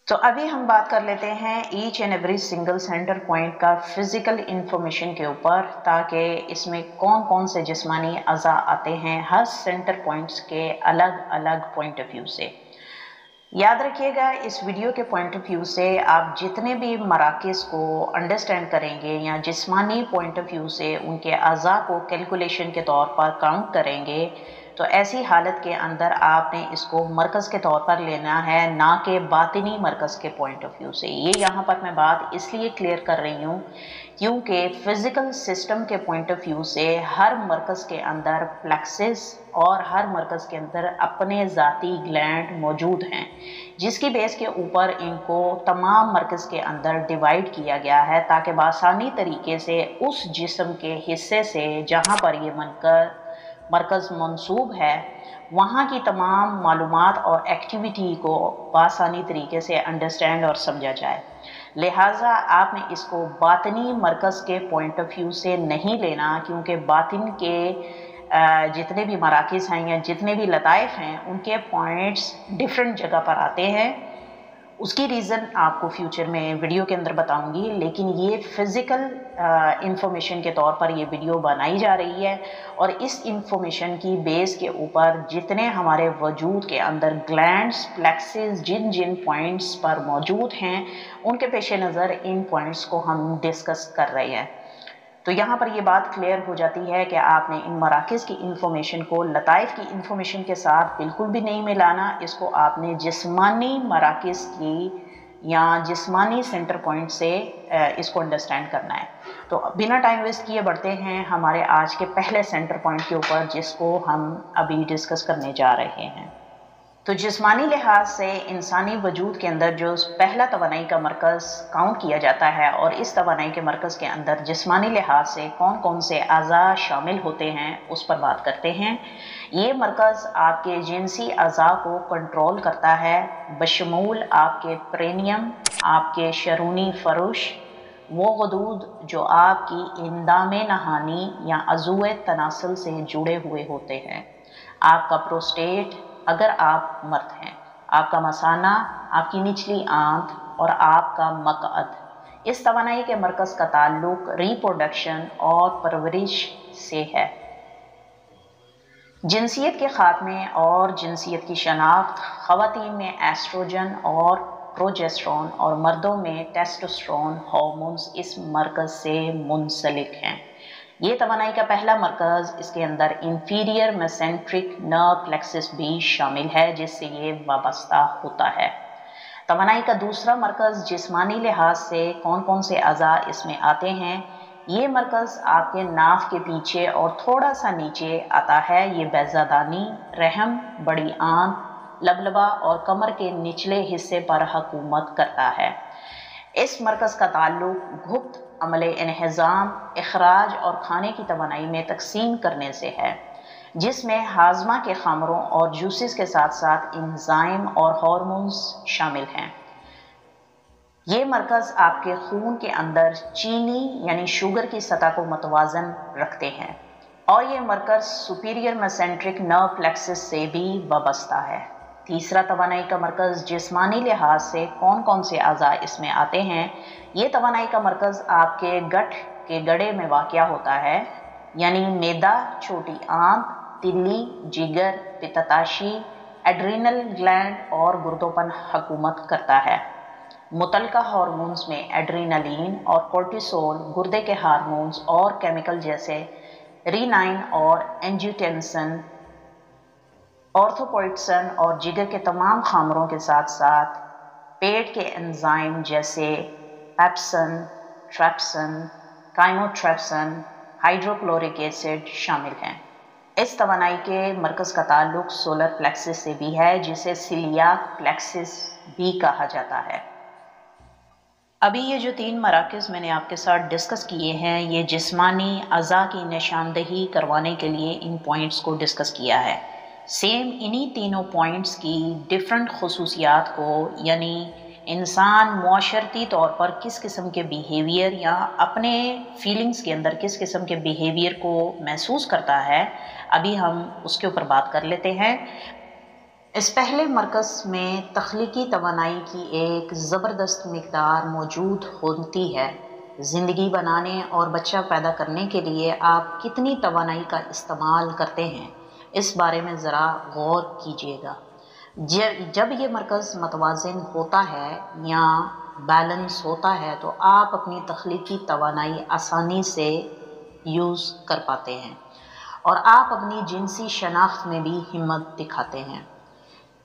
तो अभी हम बात कर लेते हैं each and every single centre point का फिजिकल इंफॉर्मेशन के ऊपर, ताकि इसमें कौन कौन से जिस्मानी अज़ा आते हैं हर सेंटर पॉइंट्स के अलग अलग पॉइंट ऑफ व्यू से। याद रखिएगा, इस वीडियो के पॉइंट ऑफ व्यू से आप जितने भी मराकज़ को अंडरस्टैंड करेंगे या जिस्मानी पॉइंट ऑफ व्यू से उनके अज़ा को कैलकुलेशन के तौर पर काउंट करेंगे, तो ऐसी हालत के अंदर आपने इसको मरकज़ के तौर पर लेना है, ना कि बातिनी मरकज़ के पॉइंट ऑफ व्यू से। ये यहाँ पर मैं बात इसलिए क्लियर कर रही हूँ क्योंकि फ़िज़िकल सिस्टम के पॉइंट ऑफ व्यू से हर मरकज़ के अंदर प्लेक्सिस और हर मरकज़ के अंदर अपने ज़ाती ग्लैंड मौजूद हैं, जिसकी बेस के ऊपर इनको तमाम मरकज़ के अंदर डिवाइड किया गया है, ताकि बआसानी तरीके से उस जिस्म के हिस्से से जहाँ पर ये मरकज़ मंसूब है वहाँ की तमाम मालूमात और एक्टिविटी को बआसानी तरीके से अंडरस्टैंड और समझा जाए। लिहाजा आपने इसको बातिनी मरकज़ के पॉइंट ऑफ व्यू से नहीं लेना, क्योंकि बातिन के जितने भी मराकिज़ हैं या जितने भी लताइफ हैं उनके पॉइंट्स डिफरेंट जगह पर आते हैं। उसकी रीज़न आपको फ्यूचर में वीडियो के अंदर बताऊंगी, लेकिन ये फ़िज़िकल इंफॉर्मेशन के तौर पर ये वीडियो बनाई जा रही है और इस इंफॉर्मेशन की बेस के ऊपर जितने हमारे वजूद के अंदर ग्लैंड्स प्लेक्सिस जिन जिन पॉइंट्स पर मौजूद हैं उनके पेश नज़र इन पॉइंट्स को हम डिस्कस कर रहे हैं। तो यहाँ पर ये बात क्लियर हो जाती है कि आपने इन मराकज़ की इंफॉर्मेशन को लताइफ की इंफॉर्मेशन के साथ बिल्कुल भी नहीं मिलाना। इसको आपने जिस्मानी मराकज़ की या जिस्मानी सेंटर पॉइंट से इसको अंडरस्टैंड करना है। तो बिना टाइम वेस्ट किए बढ़ते हैं हमारे आज के पहले सेंटर पॉइंट के ऊपर, जिसको हम अभी डिस्कस करने जा रहे हैं। तो जिस्मानी लिहाज से इंसानी वजूद के अंदर जो पहला तवानाई का मरकज़ काउंट किया जाता है, और इस तवानाई के मरकज़ के अंदर जिस्मानी लिहाज से कौन कौन से अज़ा शामिल होते हैं उस पर बात करते हैं। ये मरकज़ आपके जिनसी अज़ा को कंट्रोल करता है, बशमूल आपके प्रेनियम, आपके शरूनी फरुश, वो गदूद जो आपकी इंदामे नहानी या अज़ुए तनासल से जुड़े हुए होते हैं, आपका प्रोस्टेट अगर आप मर्द हैं, आपका मसाना, आपकी निचली आंत और आपका मक़अद। इस तवानाई के मरकज़ का ताल्लुक रिप्रोडक्शन और परवरिश से है। जिनसियत के ख़ात्मे और जिनसियत की शनाख्त ख़वातीन में एस्ट्रोजन और प्रोजेस्टेरोन और मर्दों में टेस्टोस्टेरोन हार्मोन्स इस मरकज़ से मुंसलिक हैं। ये तवानाई का पहला मरकज़, इसके अंदर इंफीरियर मेसेंट्रिक नर्व प्लेक्सिस भी शामिल है, जिससे ये वाबस्ता होता है। तवानाई का दूसरा मरकज़ जिस्मानी लिहाज से कौन कौन से अज़ा इसमें आते हैं। ये मरकज़ आपके नाफ के पीछे और थोड़ा सा नीचे आता है। ये बैज़ादानी, रहम, बड़ी आंत, लबलबा और कमर के निचले हिस्से पर हुकूमत करता है। इस मरकज़ का ताल्लुक गुप्त अमले इन्हिज़ाम, इखराज और खाने की तवानाई में तकसीम करने से है, जिसमें हाजमा के ख़मरों और जूसेस के साथ साथ एंजाइम और हार्मोन्स शामिल हैं। ये मरकज़ आपके खून के अंदर चीनी यानी शुगर की सतह को मतवाज़न रखते हैं, और ये मरकज़ सुपीरियर मेसेंट्रिक नर्व प्लेक्सिस से भी वाबस्ता है। तीसरा तवानाई का मरकज़ जिस्मानी लिहाज से कौन कौन से अज़ा इसमें आते हैं। ये तवानाई का मरकज़ आपके गट के गड़े में वाक़या होता है, यानी मैदा, छोटी आंत, तिल्ली, जिगर, पित्तताशी, एड्रीनल ग्लैंड और गुर्दों पर हुकूमत करता है। मुतलका हार्मोन्स में एड्रीनलिन और कोर्टिसोल, गुर्दे के हार्मोन्स और केमिकल जैसे रीनाइन और एंजियोटेंसिन, ऑर्थोपोइटिन और जिगर के तमाम खामरों के साथ साथ पेट के एंजाइम जैसे पेप्सिन, ट्रेप्सिन, काइमोट्रेप्सिन, हाइड्रोक्लोरिक एसिड शामिल हैं। इस तवानाई के मरकज़ का ताल्लुक सोलर प्लेक्सिस से भी है, जिसे सिलियाक प्लेक्सिस भी कहा जाता है। अभी ये जो 3 मराकज़ मैंने आपके साथ डिस्कस किए हैं, ये जिस्मानी अज़ा की निशानदही करवाने के लिए इन पॉइंट्स को डिस्कस किया है। सेम इन्हीं तीनों पॉइंट्स की डिफरेंट खसूसियात को, यानी इंसान मुआशरती तौर पर किस किस्म के बिहेवियर या अपने फीलिंग्स के अंदर किस किस्म के बिहेवियर को महसूस करता है, अभी हम उसके ऊपर बात कर लेते हैं। اس پہلے مرکز میں تخلیقی توانائی کی ایک زبردست مقدار موجود ہوتی ہے۔ زندگی بنانے اور بچہ پیدا کرنے کے لیے آپ کتنی توانائی کا استعمال کرتے ہیں، اس بارے میں ذرا غور کیجیے گا۔ جب یہ مرکز متوازن ہوتا ہے یا بیلنس ہوتا ہے تو آپ اپنی تخلیقی توانائی آسانی سے یوز کر پاتے ہیں اور آپ اپنی جنسی شناخت میں بھی ہمت دکھاتے ہیں۔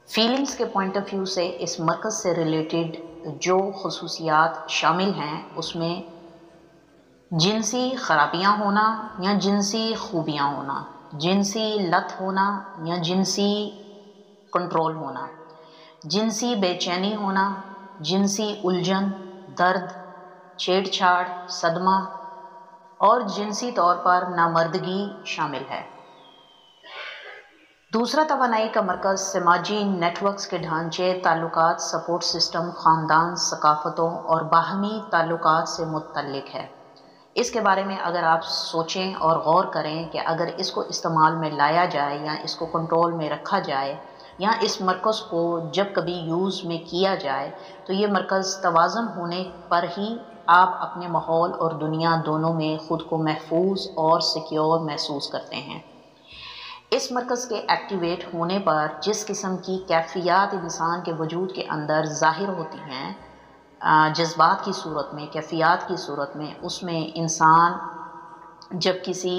فیلنگز کے پوائنٹ آف ویو سے اس مرکز سے ریلیٹڈ جو خصوصیات شامل ہیں اس میں جنسی خرابیاں ہونا یا جنسی خوبیاں ہونا، جنسی لت ہونا یا جنسی کنٹرول ہونا، جنسی بے چینی ہونا، جنسی الجھن، درد، چھیڑ چھاڑ، صدمہ اور جنسی طور پر نامردگی شامل ہے۔ دوسرا توانائی کا مرکز سماجی نیٹ ورکس کے ڈھانچے، تعلقات، سپورٹ سسٹم، خاندان، ثقافتوں اور باہمی تعلقات سے متعلق ہے۔ اس کے بارے میں اگر آپ سوچیں اور غور کریں کہ اگر اس کو استعمال میں لایا جائے یا اس کو کنٹرول میں رکھا جائے یا اس مرکز کو جب کبھی یوز میں کیا جائے تو یہ مرکز توازن ہونے پر ہی آپ اپنے ماحول اور دنیا دونوں میں خود کو محفوظ اور سیکیور محسوس کرتے ہیں۔ اس مرکز کے ایکٹیویٹ ہونے پر جس قسم کی کیفیات انسان کے وجود کے اندر ظاہر ہوتی ہیں، جذبات کی صورت میں، کیفیات کی صورت میں، اس میں انسان جب کسی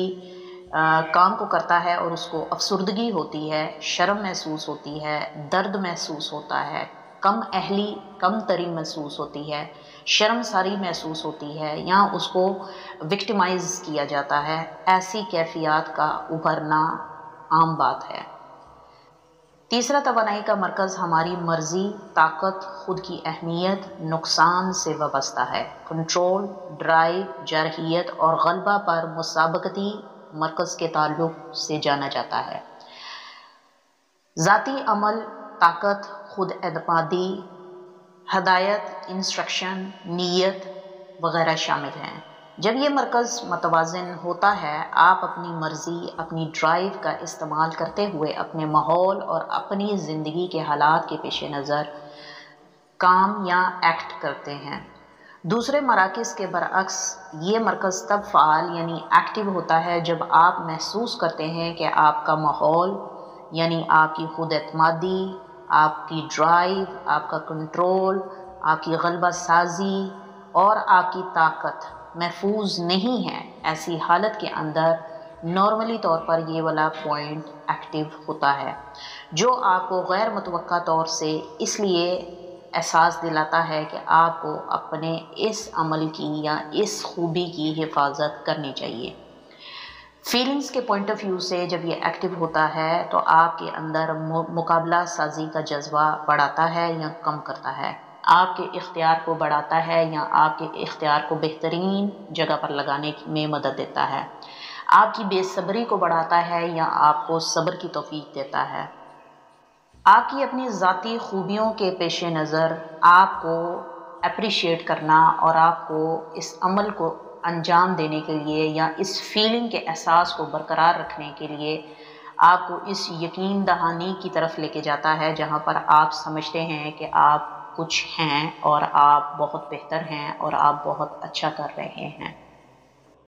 کام کو کرتا ہے اور اس کو افسردگی ہوتی ہے، شرم محسوس ہوتی ہے، درد محسوس ہوتا ہے، کم اہلی کم تری محسوس ہوتی ہے، شرمساری محسوس ہوتی ہے یا اس کو وکٹمائز کیا جاتا ہے، ایسی کیفیات کا ابھرنا عام بات ہے۔ تیسرا توانائی کا مرکز ہماری مرضی، طاقت، خود کی اہمیت، نقصان سے وابستہ ہے۔ کنٹرول، ڈرائیو، جارحیت اور غلبہ پر مسابقتی مرکز کے تعلق سے جانا جاتا ہے۔ ذاتی عمل، طاقت، خود اعتمادی، ہدایت، انسٹرکشن، نیت وغیرہ شامل ہیں۔ جب یہ مرکز متوازن ہوتا ہے، آپ اپنی مرضی، اپنی ڈرائیو کا استعمال کرتے ہوئے اپنے ماحول اور اپنی زندگی کے حالات کے پیش نظر کام یا ایکٹ کرتے ہیں۔ دوسرے مراکز کے برعکس یہ مرکز تب فعال یعنی ایکٹیو ہوتا ہے جب آپ محسوس کرتے ہیں کہ آپ کا ماحول یعنی آپ کی خود اعتمادی، آپ کی ڈرائیو، آپ کا کنٹرول، آپ کی غلبہ سازی اور آپ کی طاقت محفوظ نہیں ہے۔ ایسی حالت کے اندر نارملی طور پر یہ والا پوائنٹ ایکٹیو ہوتا ہے، جو آپ کو غیر متوقع طور سے اس لیے احساس دلاتا ہے کہ آپ کو اپنے اس عمل کی یا اس خوبی کی حفاظت کرنی چاہیے۔ فیلنگز کے پوائنٹ آف ویو سے جب یہ ایکٹیو ہوتا ہے تو آپ کے اندر مقابلہ سازی کا جذبہ بڑھاتا ہے یا کم کرتا ہے، آپ کے اختیار کو بڑھاتا ہے یا آپ کے اختیار کو بہترین جگہ پر لگانے میں مدد دیتا ہے، آپ کی بے صبری کو بڑھاتا ہے یا آپ کو صبر کی توفیق دیتا ہے۔ آپ کی اپنی ذاتی خوبیوں کے پیش نظر آپ کو اپریشیٹ کرنا اور آپ کو اس عمل کو انجام دینے کے لیے یا اس فیلنگ کے احساس کو برقرار رکھنے کے لیے آپ کو اس یقین دہانی کی طرف لے کے جاتا ہے جہاں پر آپ سمجھتے ہیں کہ آپ کچھ ہیں اور آپ بہت بہتر ہیں اور آپ بہت اچھا کر رہے ہیں۔